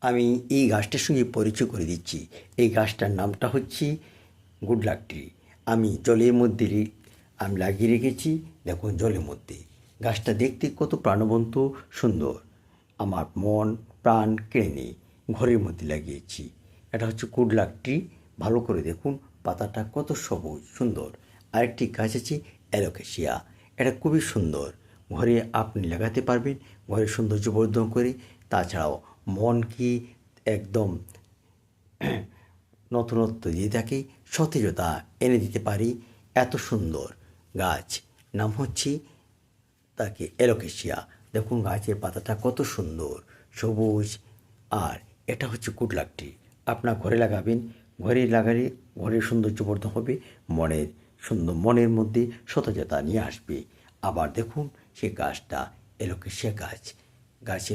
আমি এই গাছটার সঙ্গে পরিচয় করে দিচ্ছি। এই গাছটার নামটা হচ্ছে গুড লাক ট্রি। আমি জলের মধ্যে আমি লাগিয়ে রেখেছি। দেখুন জলের মধ্যে গাছটা দেখতে কত প্রাণবন্ত সুন্দর। আমার মন প্রাণ কেড়ে নেই। ঘরের মধ্যে লাগিয়েছি। এটা হচ্ছে গুড লাক ট্রি। ভালো করে দেখুন পাতাটা কত সবুজ সুন্দর। আরেকটি গাছ আছে অ্যালোকেসিয়া। এটা খুবই সুন্দর। ঘরে আপনি লাগাতে পারবেন ঘরের সৌন্দর্য বর্ধন করে। তাছাড়াও মনকে একদম নতুনত্ব দিয়ে থাকে, সতেজতা এনে দিতে পারি। এত সুন্দর গাছ, নাম হচ্ছে তাকে অ্যালোকেসিয়া। দেখুন গাছের পাতাটা কত সুন্দর সবুজ। আর এটা হচ্ছে গুড লাক ট্রি। আপনার ঘরে লাগাবেন। ঘরে লাগালে ঘরের সৌন্দর্য বর্ধন হবে। মনের মধ্যে সতেজতা নিয়ে আসবে। আবার দেখুন সে গাছটা অ্যালোকেসিয়া গাছ। গাছে